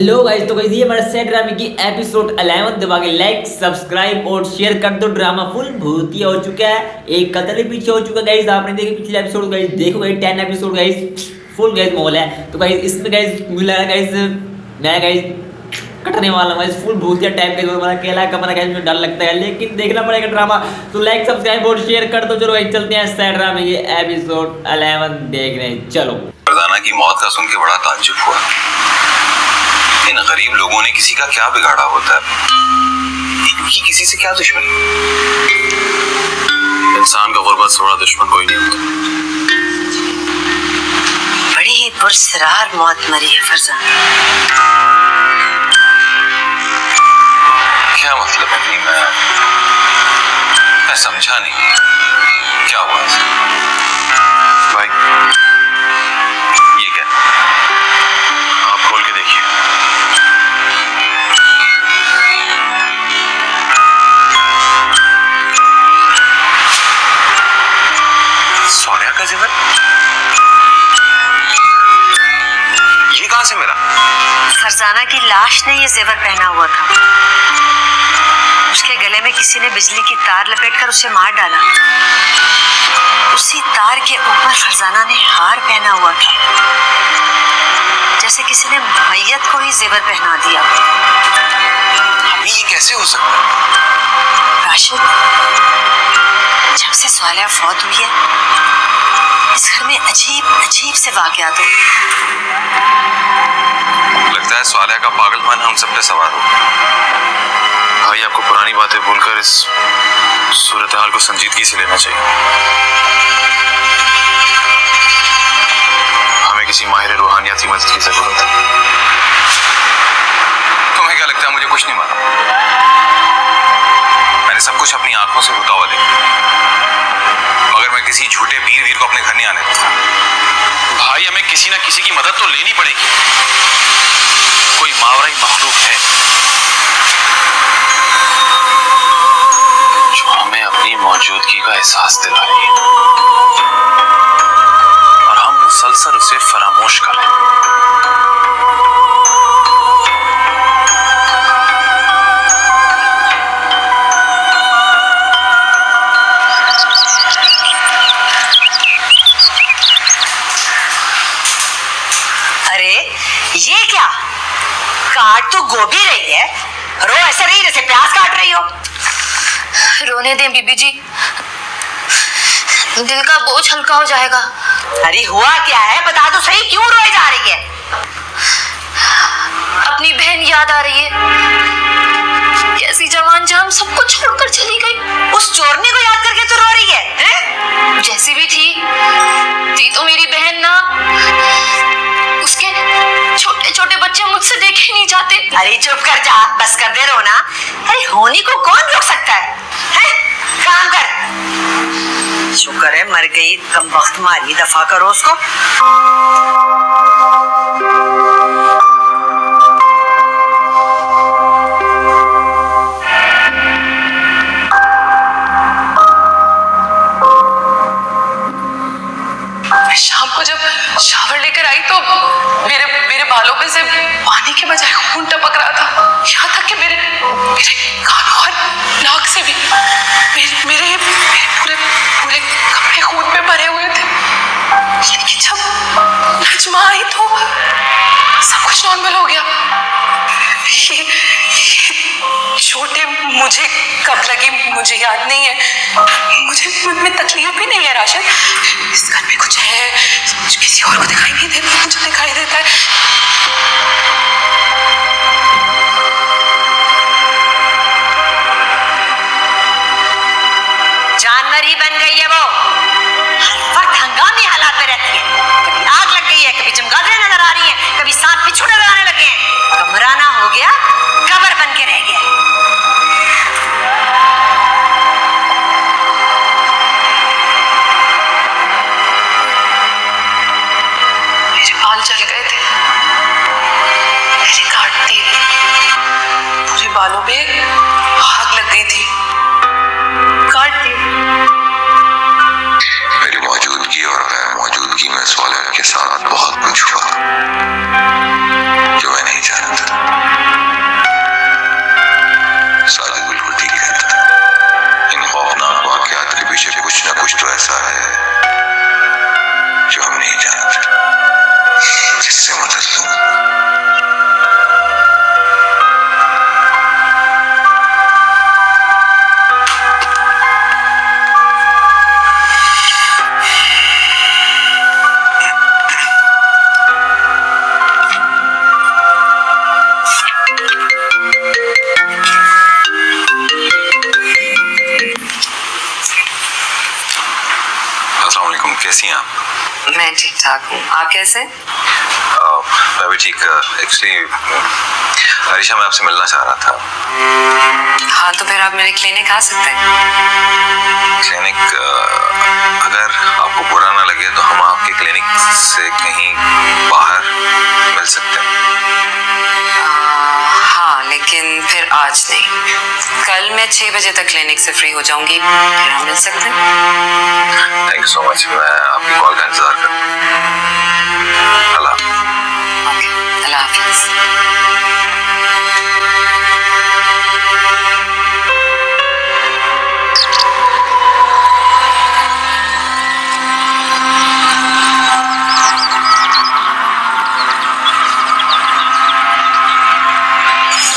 Hello guys, तो guys ये हमारा सेट ड्रामे की एपिसोड 11 दबा के लाइक सब्सक्राइब और शेयर कर दो। ड्रामा फुल भूतिया हो चुका है, एक कत्ल भी पीछे हो चुका है गाइस। आपने देखे पिछले एपिसोड गाइस, देखो guys 10 episode guys, full guys माहौल है। तो गाइस इसमें गाइस मिला है गाइस मैं गाइस कटने वाला हूं गाइस, फुल भूतिया टाइप का। हमारा अकेला कमरा गाइस में डर लगता है, लेकिन देखना पड़ेगा ड्रामा। तो लाइक सब्सक्राइब और शेयर कर दो। चलो गाइस चलते हैं सेट ड्रामे ये एपिसोड 11 देख रहे हैं। चलो। फरजाना की मौत का सुन के बड़ा ताज्जुब हुआ। इन गरीब लोगों ने किसी का क्या बिगाड़ा होता है? इनकी किसी से क्या दुश्मनी? इंसान का गुर्बत से बड़ा दुश्मन कोई नहीं होता। बड़ी ही पुरसरार मौत मरी है फरजाना। क्या मतलब है? मैं समझा नहीं, क्या हुआ भाई? ये क्या? आप खोल के देखिए। सोनिया का जेवर? ये कहां से मिला? फरजाना की लाश ने ये जेवर पहना हुआ था। उसके गले में किसी ने बिजली की तार लपेटकर उसे मार डाला। उसी तार के ऊपर फरजाना ने हार पहना हुआ था, जैसे किसी ने मैयत को ही जेवर पहना दिया। अभी ये कैसे हो सकता है? राशिद, जब से स्वालिया फौत हुई है, इस घर में अजीब अजीब से वाकयात हो। लगता है स्वालिया का पागलपन हम सब पे सवार हो। भाई आपको पुरानी बातें भूलकर इस सूरत हाल को संजीदगी से लेना चाहिए। हमें किसी माहिर रूहानियाती मदद की जरूरत है। तुम्हें क्या लगता है मुझे कुछ नहीं मालूम? मैंने सब कुछ अपनी आंखों से होता हुआ देखा, मगर मैं किसी झूठे वीर को अपने घर नहीं आने देता। भाई हमें किसी ना किसी की मदद तो लेनी पड़ेगी। कोई मावराई मखलूक है जो हमें अपनी मौजूदगी का एहसास दिला रही है और हम मुसलसल उसे फरामोश कर रहे हैं। अरे ये क्या? काट तो गोभी रही है, रो ऐसे नहीं जैसे प्याज काट रही हो। रोने दें बीबी जी, दिल का बोझ हल्का हो जाएगा। अरे हुआ क्या है, बता तो सही, क्यों रोए जा रही है? अपनी बहन याद आ रही है, कैसी जवान जान सब कुछ छोड़कर चली गई। उस चोरनी को याद करके तो रो रही है, हैं? जैसी भी थी तो मेरी बहन ना। उसके छोटे छोटे बच्चे मुझसे देखे नहीं जाते। अरे चुप कर जा, बस कर दे रोना। अरे होनी को कौन रोक सकता है? हैं? काम कर। शुक्र है मर गई, कम वक्त मारी, दफा करो उसको। शाम को जब शावर लेकर आई तो मेरे बालों में से पानी के बजाय खून टपक रहा था। यहाँ तक कि मेरे कानों और नाक से भी मेरे पूरे कपड़े खून में भरे हुए थे। लेकिन जब नजमा आई तो सब कुछ नॉर्मल हो गया। ये चोटें मुझे कब लगी मुझे याद नहीं है। मुझे मन में तकलीफ भी नहीं है राशिद। इस घर में कुछ है जो किसी और को दिखाई नहीं देता, मुझे दिखाई देता है। जानवर ही बन गई है वो, हर वक्त हंगामी हालात में रहती है। कभी आग लग गई है, कभी चमगादड़ें नजर आ रही हैं, कभी सांप बिच्छू नजर आने लगे हैं। कमरा ना हो गया, कब्र बन के रह गया। मेरे बाल जल गए थे, मेरी काटती पूरे बालों में आग लग गई थी, काट दी। मेरी मौजूदगी और गैर मौजूदगी में स्वालिया के साथ बहुत कुछ हुआ जो मैं नहीं जानता। कैसी हैं आप? मैं ठीक ठाक हूँ, आप कैसे? मैं भी ठीक। एक्चुअली अरीशा, मैं आपसे मिलना चाह रहा था। हाँ, तो फिर आप मेरे क्लिनिक आ सकते हैं। क्लिनिक, अगर आपको बुरा ना लगे तो हम आपके क्लिनिक से कहीं बाहर मिल सकते हैं। हाँ, लेकिन फिर आज नहीं। कल मैं 6 बजे तक क्लिनिक से फ्री हो जाऊंगी, फिर हम मिल सकते हैं। Thank you so much. मैं आपकी कॉल का इंतजार करूँ। अल्लाह। ओके, अल्लाह हाफिज़।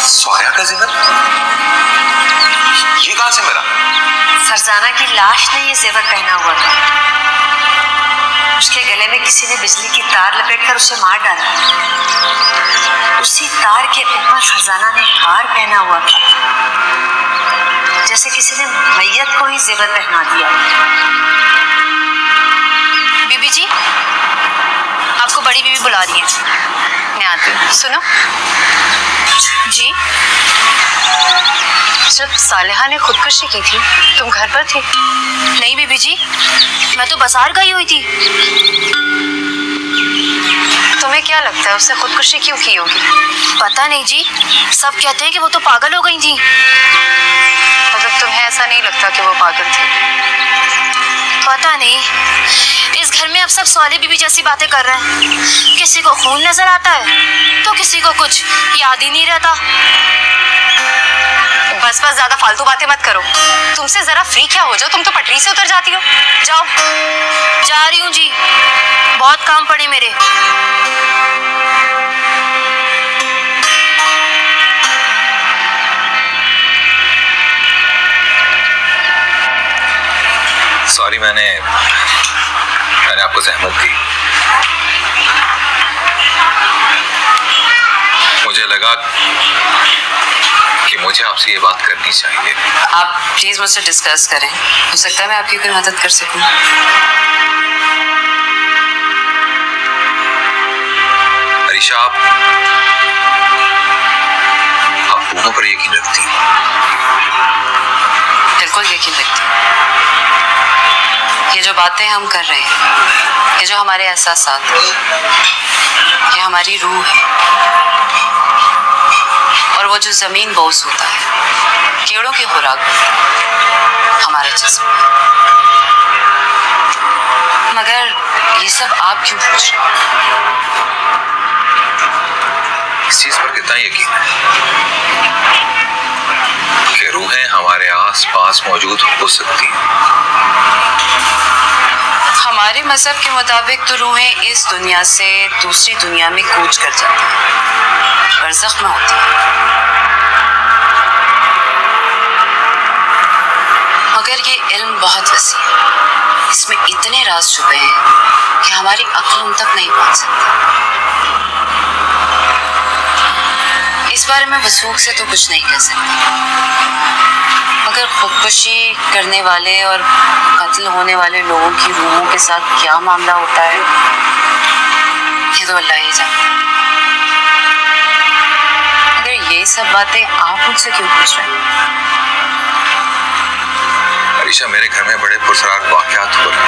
सोया का जिगर? ये कहां से मिला? फरजाना की लाश ने ये जेवर पहना हुआ था। उसके गले में किसी ने बिजली की तार लपेटकर उसे मार डाला। उसी तार के ऊपर फरजाना ने हार पहना हुआ था, जैसे किसी ने मैयत को ही जेवर पहना दिया। बीबी जी, आपको बड़ी बीबी बुला रही है। मैं आती हूँ। सुनो जी, जब सालेहा ने खुदकुशी की थी तुम घर पर थे? नहीं बीबी जी, मैं तो बाजार गई हुई थी। तुम्हें क्या लगता है उसने खुदकुशी क्यों की होगी? पता नहीं जी, सब कहते हैं कि वो तो पागल हो गई थी। मतलब तुम्हें ऐसा नहीं लगता कि वो पागल थी? पता नहीं, इस घर में अब सब सौले बीबी जैसी बातें कर रहे हैं। किसी को खून नजर आता है तो किसी को कुछ याद ही नहीं रहता। बस ज्यादा फालतू बातें मत करो। तुमसे जरा फ्री क्या हो जाओ, तुम तो पटरी से उतर जाती हो। जाओ। जा रही हूँ जी, बहुत काम पड़े मेरे। सॉरी, मैंने आपको ज़हमत दी। मुझे लगा कि मुझे आपसे ये बात करनी चाहिए। आप प्लीज मुझसे डिस्कस करें, हो सकता है मैं आपकी कोई मदद कर सकूं। अरीशा, आप रूहों पर यकीन रखती हैं? बिल्कुल यकीन रखती हूँ। ये जो बातें हम कर रहे हैं, ये जो हमारे एहसासात हैं, ये हमारी रूह है। और वो जो जमीन बोस होता है, कीड़ों की खुराक होता है, हमारा जिस्म है। मगर ये सब आप क्यों पूछ रहे हो? इस चीज पर कितना यकीन है कि रूहें हमारे आस-पास मौजूद हो सकती हैं? हमारे मजहब के मुताबिक तो रूहें इस दुनिया से दूसरी दुनिया में कूच कर जाती हैं, बरज़ख में होती हैं। मगर ये इल्म बहुत वसी है, इसमें इतने राज छुपे हैं कि हमारी अक्ल उन तक नहीं पहुंच सकती। इस बारे में वसूख से तो कुछ नहीं कह सकती, मगर खुदकुशी करने वाले और कत्ल होने वाले लोगों की रूहों के साथ क्या मामला होता है, ये तो अल्लाह ही जानता है। मगर ये सब बातें आप मुझसे क्यों पूछ रहे हैं? अरीशा, मेरे घर में बड़े पुरसरार वाक़यात हो रहे हैं।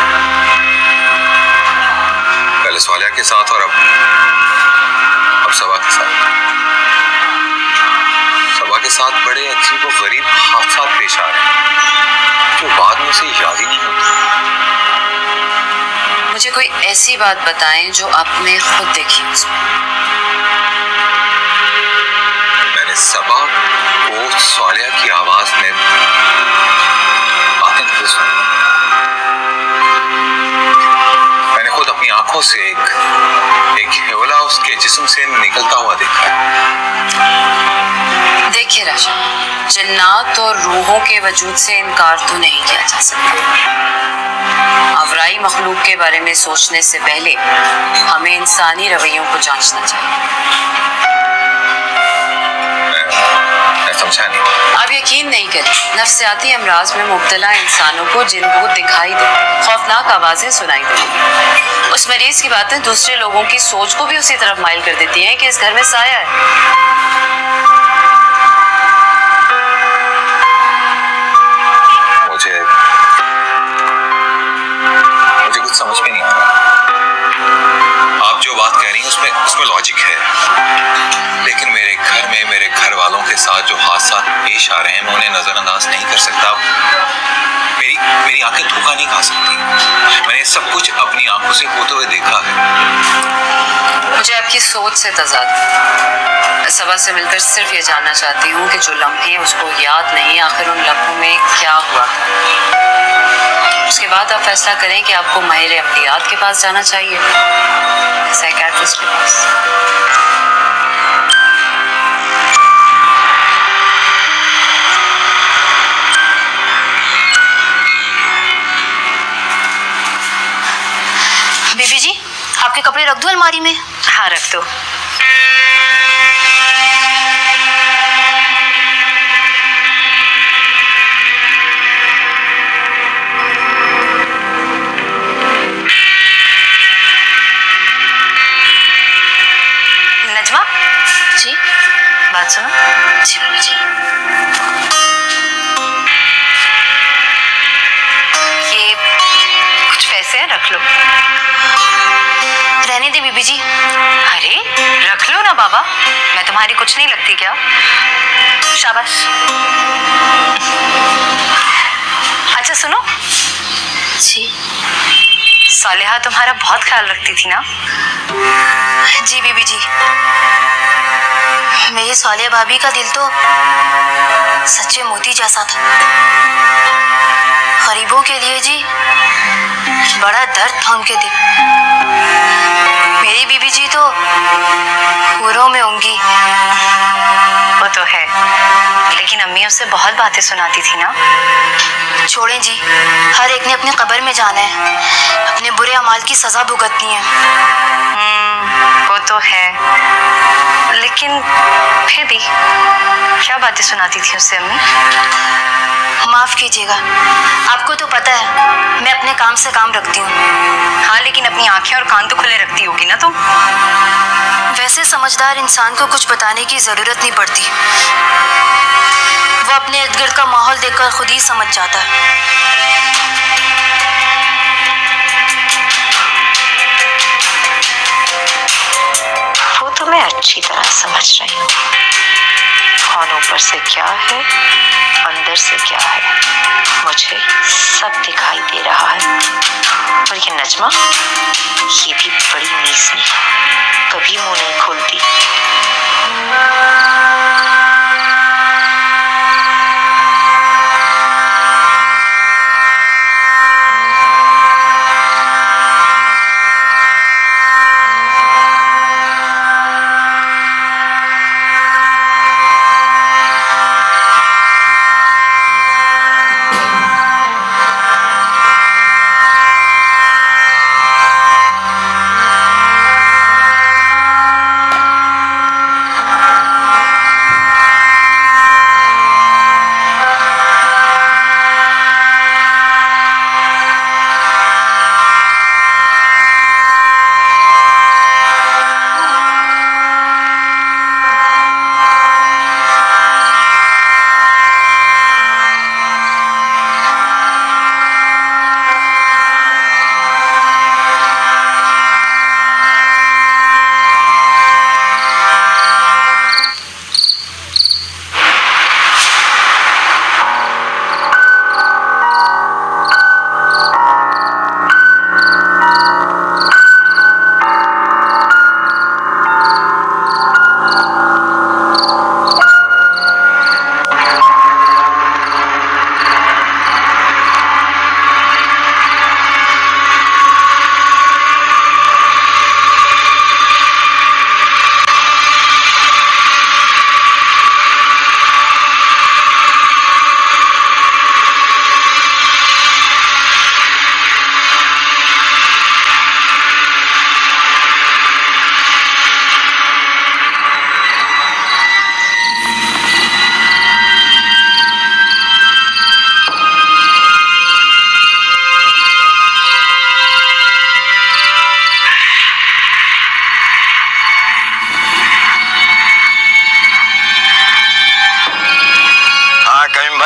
पहले स्वालिया के साथ और अब सबा के साथ। सबा के साथ बड़े अजीब और गरीब हादसात पेश आ रहे हैं जो बाद में उसे याद ही नहीं होता। मुझे कोई ऐसी बात बताएं जो आपने खुद देखी उसमें। मैंने सबा को स्वालिया की आवाज में बातें सुनी। मैंने खुद अपनी आंखों से एक हिवला उसके जिस्म से निकलता हुआ देखा। देखिए राशा, जन्नात और रूहों के वजूद से इनकार तो नहीं किया जा सकता। अवराई मखलूक के बारे में सोचने से पहले हमें इंसानी रवैयों को जांचना चाहिए। मैं समझा नहीं। आप यकीन नहीं करें, नफ्सियाती अमराज में मुब्तला इंसानों को जिन भूत दिखाई दे, खौफनाक आवाजें सुनाई देती। उस मरीज की बातें दूसरे लोगों की सोच को भी उसी तरफ माइल कर देती हैं कि इस घर में साया है। मुझे कुछ समझ में नहीं आ रहा। आप जो बात कह रही हैं उसमें लॉजिक है, लेकिन मेरे घर में मेरे घर वालों के साथ जो हादसा पेश आ रहे हैं मैं उन्हें नजरअंदाज नहीं कर सकता। मेरी आंखें धोखा नहीं खा सकती। मैंने सब कुछ अपनी आंखों से होते हुए देखा है। मुझे आपकी सोच से तजाद। सबा से मिलकर सिर्फ ये जानना चाहती हूँ कि जो लम्हे उसको याद नहीं, आखिर उन लम्हों में क्या हुआ था। उसके बाद आप फैसला करें कि आपको माहिर अमलियात के पास जाना चाहिए, साइकियाट्रिस्ट के पास। बेबी जी, आपके कपड़े रख दो अलमारी में। हाँ, रख दो। नजमा जी बात सुनो। जी बेबी जी। ये कुछ पैसे हैं, रख लो। रहने दे बेबी जी। अरे रख लो ना बाबा, मैं तुम्हारी कुछ नहीं लगती क्या? शाबाश। अच्छा सुनो, जी सालिहा तुम्हारा बहुत ख्याल रखती थी ना? जी बेबी जी। मेरी सालिया भाभी का दिल तो सच्चे मोती जैसा था। गरीबों के लिए जी बड़ा दर्द था उनके दिल। मेरी बीबी जी तो हूरों में होंगी। वो तो है, लेकिन अम्मी उससे बहुत बातें सुनाती थी ना। छोड़ें जी, हर एक ने अपने कब्र में जाना है, अपने बुरे अमाल की सजा भुगतनी है। वो तो है, लेकिन फिर भी क्या बातें सुनाती थी उससे अम्मी? माफ कीजिएगा, आपको तो पता है मैं अपने काम से काम रखती हूँ। हाँ, लेकिन अपनी आंखें और कान तो खुले रखती होगी ना तुम? वैसे समझदार इंसान को कुछ बताने की जरूरत नहीं पड़ती, वो अपने इर्द गिर्द का माहौल देखकर खुद ही समझ जाता है। वो तो मैं अच्छी तरह समझ रही हूँ, कौन ऊपर से क्या है, अंदर से क्या है, मुझे सब दिखाई दे रहा है। और ये नजमा, ये भी बड़ी नीचनी है, कभी मुंह नहीं खोलती।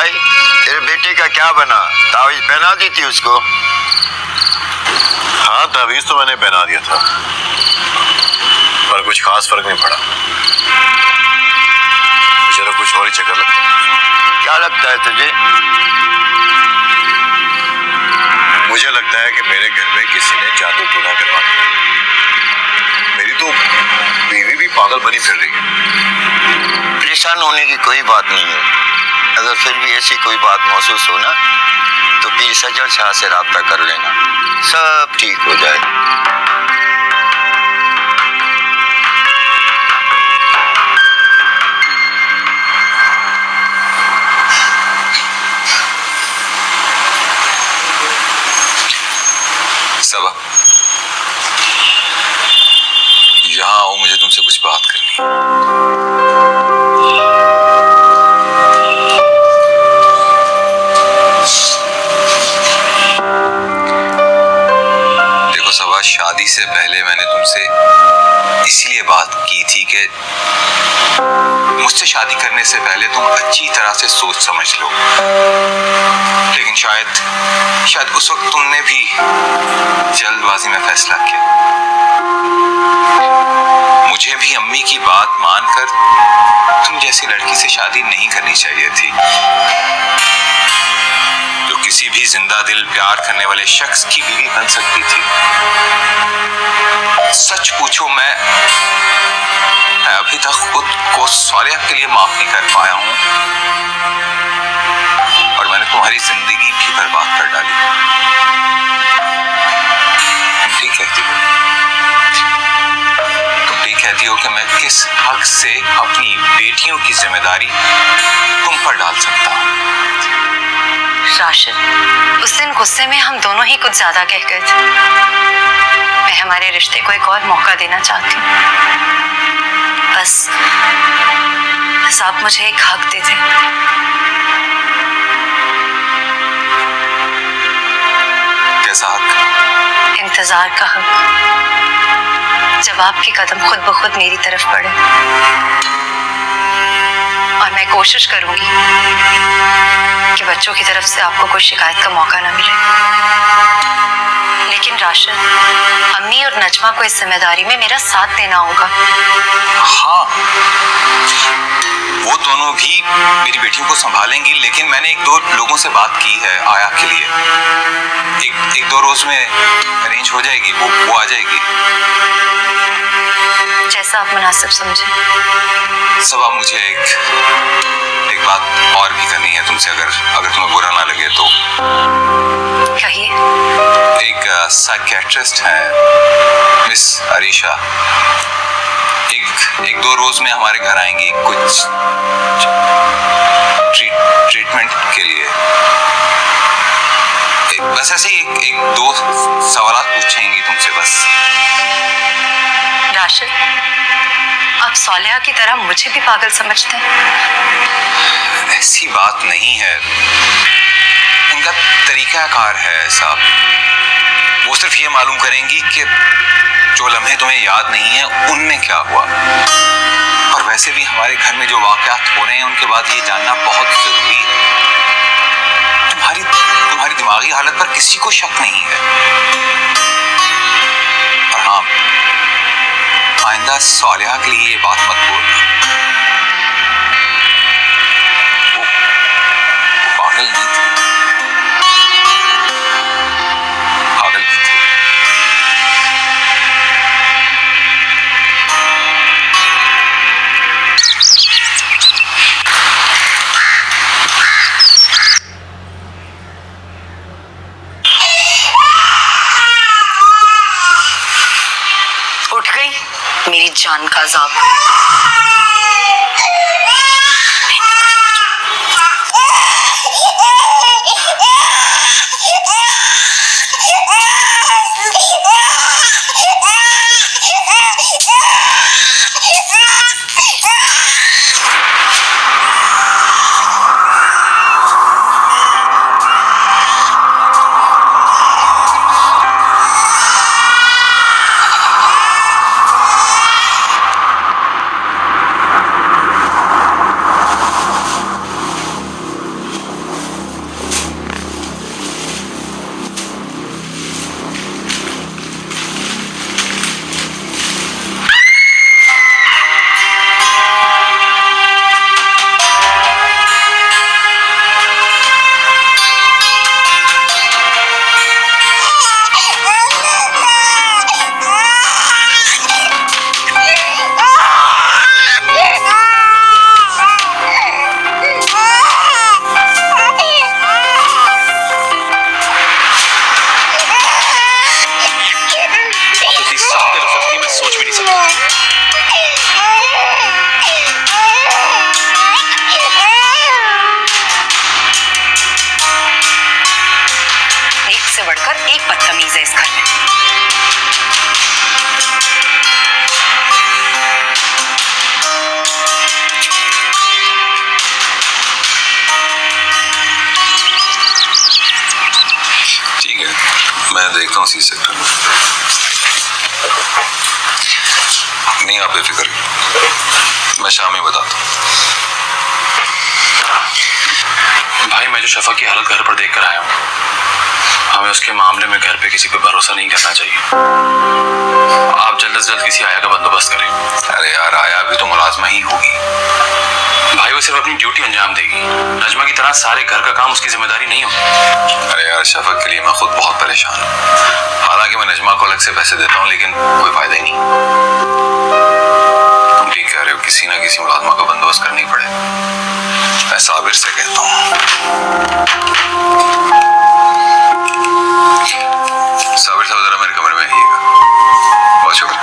भाई, तेरे बेटे का क्या बना? तावीज पहना दी थी उसको? हाँ, तावीज तो मैंने पहना दिया था, पर कुछ खास फर्क नहीं पड़ा। मुझे तो कुछ और ही चक्कर लगता है। क्या लगता है तुझे? मुझे लगता है कि मेरे घर में किसी ने जादू टोना करवा दिया। मेरी तो बीवी भी पागल बनी फिर रही है। परेशान होने की कोई बात नहीं है। अगर फिर भी ऐसी कोई बात महसूस हो ना, तो पीर सजल शाह से राब्ता कर लेना, सब ठीक हो जाएगा। सबा, यहाँ आओ, मुझे तुमसे कुछ बात करनी है। देखो सबा, शादी से पहले मैंने तुमसे इसलिए बात की थी कि मुझसे शादी करने से पहले तुम अच्छी तरह से सोच समझ लो। लेकिन शायद उस वक्त तुमने भी जल्दबाजी में फैसला किया। मुझे भी अम्मी की बात मानकर तुम जैसी लड़की से शादी नहीं करनी चाहिए थी, जो किसी भी जिंदा दिल प्यार करने वाले शख्स की बीवी बन सकती थी। सच पूछो, मैं अभी तक खुद को सालिया के लिए माफ नहीं कर पाया हूं, और मैंने तुम्हारी जिंदगी भी बर्बाद कर डाली। तुम ठीक कहती हो, कहती हो कि मैं किस हक से अपनी बेटियों की जिम्मेदारी तुम पर डाल सकता हूं। राशिद, उस दिन गुस्से में हम दोनों ही कुछ ज्यादा कह गए थे। मैं हमारे रिश्ते को एक और मौका देना चाहती हूँ। बस आप मुझे एक हक दे दें। कैसा हक? इंतजार का हक। जब आपके कदम खुद ब खुद मेरी तरफ बढ़े, और मैं कोशिश करूंगी कि बच्चों की तरफ से आपको कोई शिकायत का मौका ना मिले। लेकिन राशिद, अम्मी और नजमा को इस जिम्मेदारी में मेरा साथ देना होगा। हाँ, वो दोनों भी मेरी बेटियों को संभालेंगी, लेकिन मैंने एक दो लोगों से बात की है आया के लिए। एक दो रोज में अरेंज हो जाएगी, वो आ जाएगी। जैसा आप मुनासिब समझे। सब आप मुझे एक बात और भी करनी है तुमसे, अगर तुम्हें बुरा ना लगे तो। कहिए। एक साइकियाट्रिस्ट है मिस अरीशा, एक दो रोज में हमारे घर आएंगी कुछ ट्रीटमेंट के लिए। बस ऐसे ही एक दो सवाल पूछेंगी तुमसे बस। राशिद, आप सालिया की तरह मुझे भी पागल समझते हैं? ऐसी बात नहीं है, इनका तरीकाकार है ऐसा। वो सिर्फ ये मालूम करेंगी कि जो लम्हे तुम्हें याद नहीं है उनमें क्या हुआ। और वैसे भी हमारे घर में जो वाकयात हो रहे हैं उनके बाद ये जानना बहुत जरूरी है। तुम्हारी दिमागी हालत पर किसी को शक नहीं है। और हाँ, आइंदा सालिहा के लिए ये बात मत बोलना। वो पागल नहीं थी, पागल नहीं थी। उठ गई मेरी जान का अज़ाब। एक बदतमीज है इस घर में। ठीक है, मैं देखता हूँ सी सेक्टर में। नहीं, आप बेफिक्र रहिए, मैं शाम ही बताता हूँ। भाई, मैं जो शफक की हालत घर पर देख कर आया हूँ, हमें उसके मामले में घर पे किसी पे भरोसा नहीं करना चाहिए। आप जल्द से जल्द किसी आया का बंदोबस्त करें। अरे यार, आया भी तो मुलाजमा ही होगी। भाई, वो सिर्फ अपनी ड्यूटी अंजाम देगी, नजमा की तरह सारे घर का काम उसकी जिम्मेदारी नहीं होगी। अरे यार, शफक के लिए मैं खुद बहुत परेशान हूँ। हालांकि मैं नजमा को अलग से पैसे देता हूँ, लेकिन कोई फायदा ही नहीं। तुम ठीक कह रहे हो, किसी ना किसी मुलाजमा का बंदोबस्त करना ही पड़ेगा। मैं साबिर से कहता हूँ। साबिर साहब, जरा मेरे कमरे में आइएगा। बहुत शुक्रिया।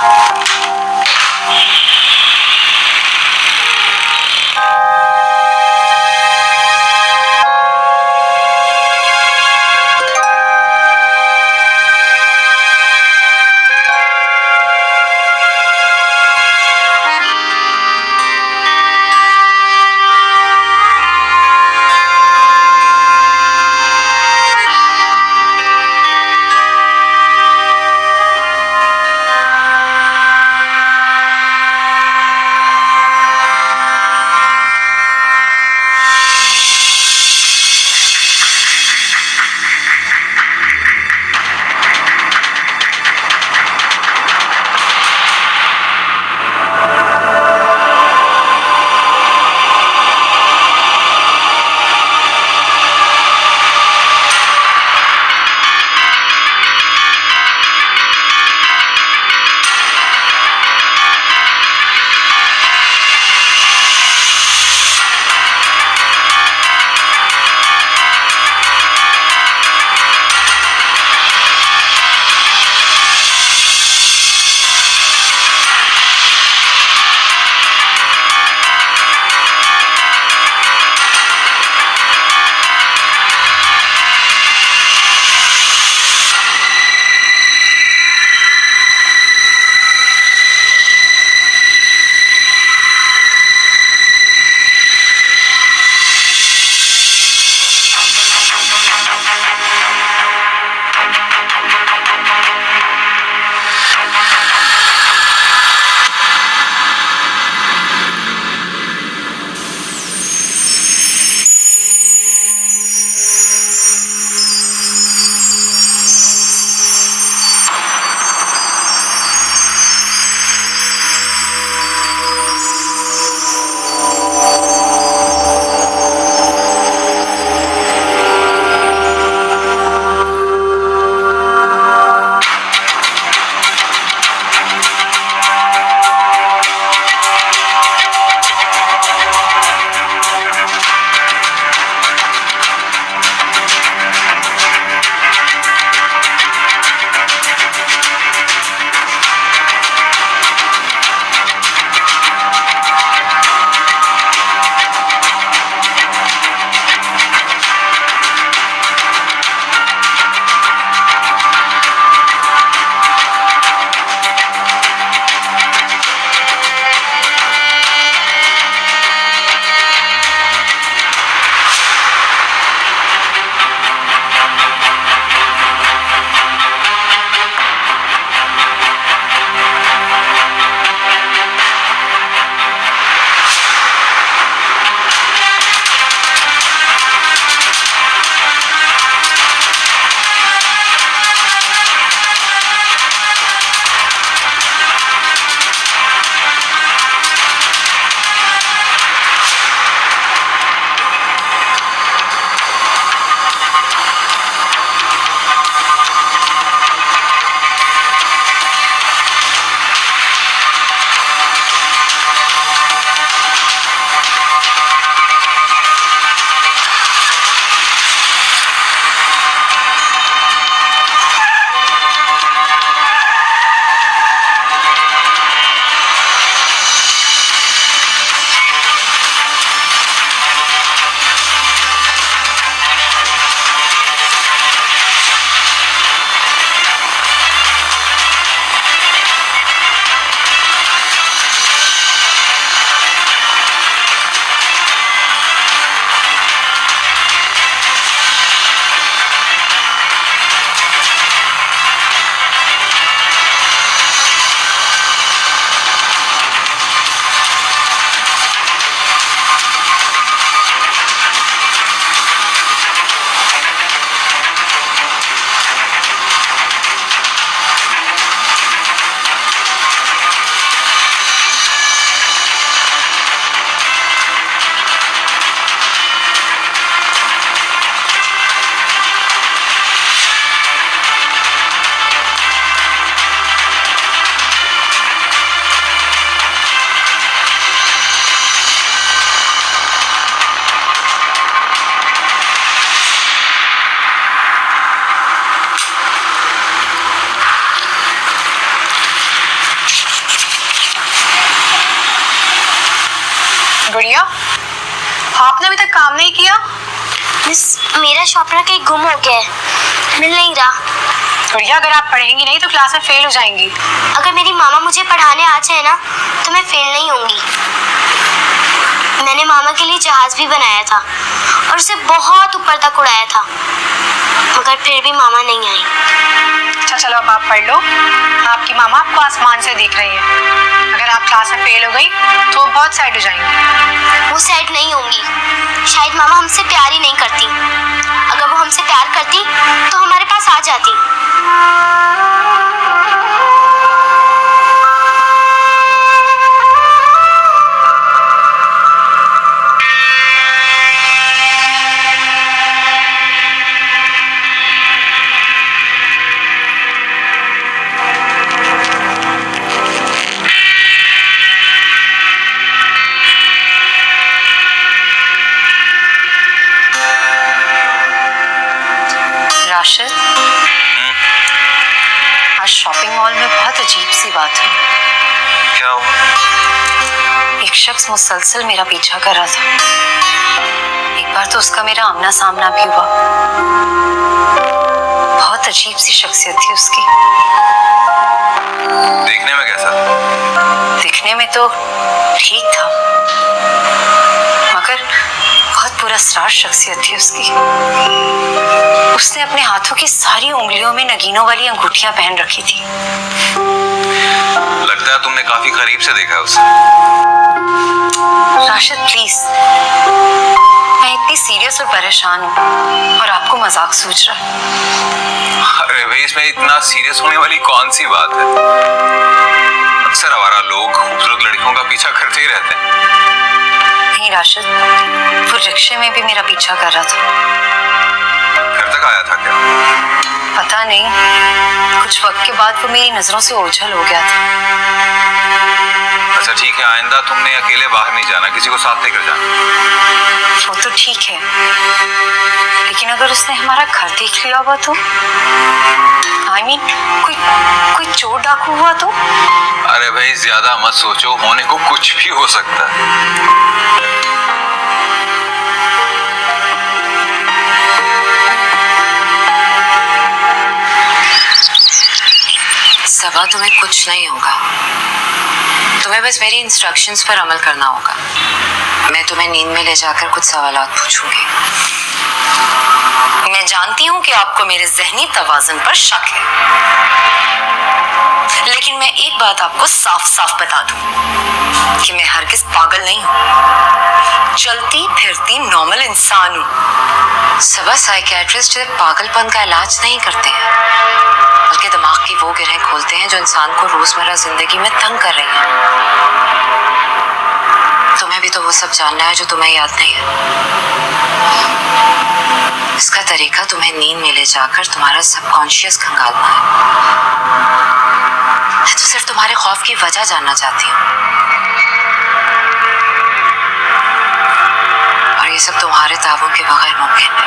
आपने अभी तक काम नहीं किया? मिस, मेरा शॉर्पनर कहीं गुम हो गया है, मिल नहीं रहा। गुड़िया, अगर आप पढ़ेंगी नहीं तो क्लास में फेल हो जाएंगी। अगर मेरी मामा मुझे पढ़ाने आ जाए ना तो मैं फेल नहीं होंगी। मैंने मामा के लिए जहाज भी बनाया था और उसे बहुत ऊपर तक उड़ाया था, मगर फिर भी मामा नहीं आई। अच्छा चलो, अब आप पढ़ लो। आपकी मामा आपको आसमान से देख रही है। अगर आप क्लास में फेल हो गई तो वो बहुत सैड हो जाएंगी। वो सैड नहीं होंगी, शायद मामा हमसे प्यार ही नहीं करती। अगर वो हमसे प्यार करती तो हमारे पास आ जाती। राशिद, आज शॉपिंग मॉल में बहुत अजीब सी बात हुई। क्या हुआ? एक शख्स मुसलसल मेरा पीछा कर रहा था। एक बार तो उसका मेरा आमना सामना भी हुआ। बहुत अजीब सी शख्सियत थी उसकी। देखने में कैसा था? दिखने में तो ठीक था, मगर बहुत पुरस्कार शख्सियत थी उसकी। उसने अपने हाथों की सारी उंगलियों में नगीनों वाली अंगूठियां पहन रखी थी। लगता है तुमने काफी करीब से देखा उसे। राशिद प्लीज, मैं इतनी सीरियस और परेशान हूँ और आपको मजाक सूझ रहा है। अरे भाई, इसमें इतना सीरियस होने वाली कौन सी बात है? अक्सर आवारा लोग खूबसूरत लड़कियों का पीछा करते ही रहते हैं। नहीं राशिद, वो रिक्शे में भी मेरा पीछा कर रहा था। घर तक आया था क्या? पता नहीं, कुछ वक्त के बाद वो मेरी नजरों से ओझल हो गया था। अच्छा ठीक है, आइंदा तुमने अकेले बाहर नहीं जाना, किसी को साथ लेकर जाना। वो तो ठीक है, लेकिन अगर उसने हमारा घर देख लिया हुआ तो I mean, कोई चोर डाकू हुआ तो? अरे भाई ज्यादा मत सोचो, होने को कुछ भी हो सकता है। सबा, तुम्हें कुछ नहीं होगा। तुम्हें बस मेरी इंस्ट्रक्शंस पर अमल करना होगा। मैं तुम्हें नींद में ले जाकर कुछ सवालात पूछूंगी। मैं जानती हूँ कि आपको मेरे ज़हनी तवाज़ुन पर शक है, लेकिन मैं एक बात आपको साफ साफ बता दूं कि मैं हरगिज़ पागल नहीं हूँ। चलती फिरती नॉर्मल इंसान हूँ। सबा, साइकियाट्रिस्ट पागलपन का इलाज नहीं करते हैं, बल्कि दिमाग की वो गिरहें खोलते हैं जो इंसान को रोजमर्रा जिंदगी में तंग कर रही हैं। तुम्हें भी तो वो सब जानना है जो तुम्हें याद नहीं है। इसका तरीका तुम्हें नींद में ले जाकर तुम्हारा सबकॉन्शियस खंगालना है। मैं तो सिर्फ तुम्हारे खौफ की वजह जानना चाहती हूँ, और ये सब तुम्हारे ताबों के बगैर मुमकिन है।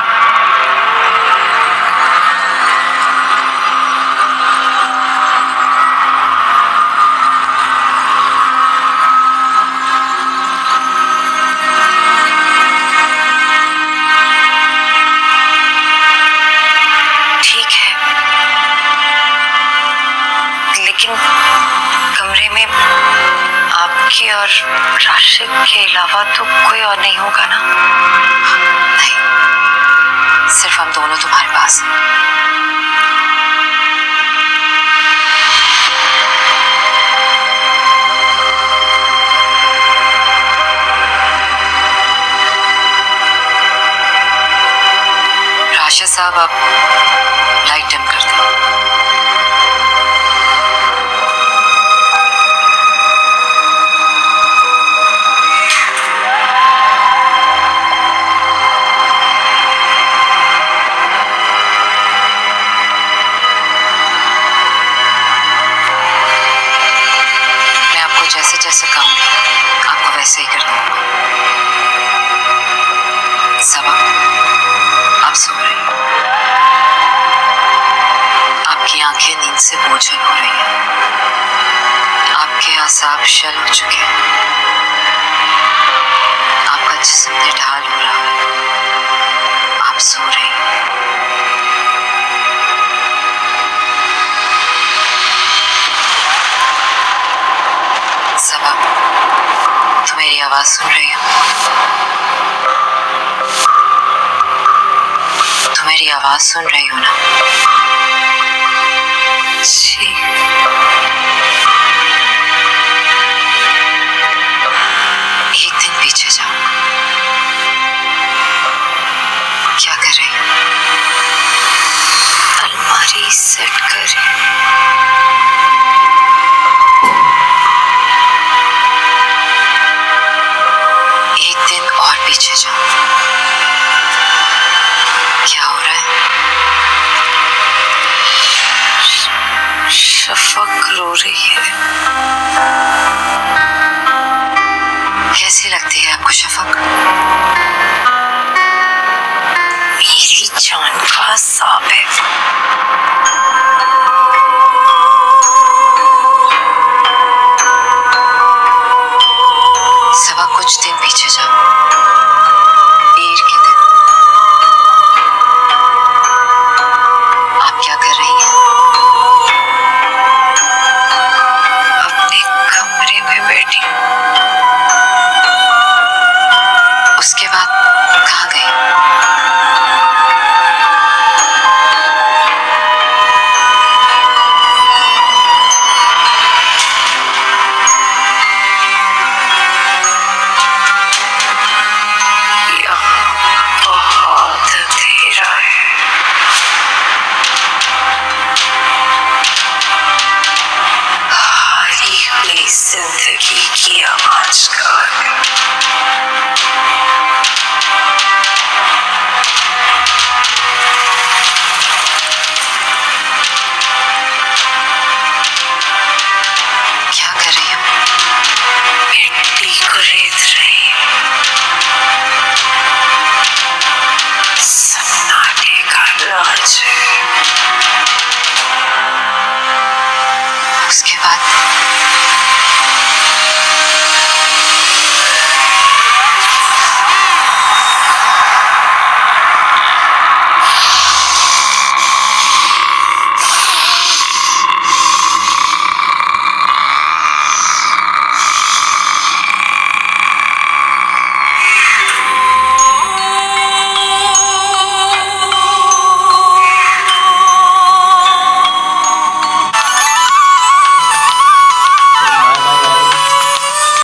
कमरे में आपके और राशिद के अलावा तो कोई और नहीं होगा ना? नहीं, सिर्फ हम दोनों तुम्हारे पास हैं। राशिद साहब, आप लाइट डिम कर दो। जैसे जैसे कहूंगी आपको वैसे ही कर दूंगा। सबा, आप सो रही हैं। आपकी आंखें नींद से बोझल हो रही हैं। आपके आसाब शल हो चुके हैं। आपका जिस्म निढाल हो रहा है। आप सो रही हैं। सबा, तुम मेरी आवाज सुन रही हो? तुम मेरी आवाज सुन रही हो ना? जी। एक दिन पीछे जाओ। क्या कर रही हो? अलमारी सेट कर रही हूं। एक दिन और पीछे जाओ। क्या हो रहा है? शफक रो रही है। कैसी लगती है आपको शफक? मेरी जान का सांप है। सबा, कुछ दिन पीछे जाओ। ईद के दिन आप क्या कर रही हैं? अपने कमरे में बैठी। उसके बाद कहाँ गई? बहुत अंधेरा है। हारी हुई जिंदगी की आवाज़गार है। क्या कर रही हो? मिट्टी को रेत रही हूँ। सन्नाटे का राज है। उसके बाद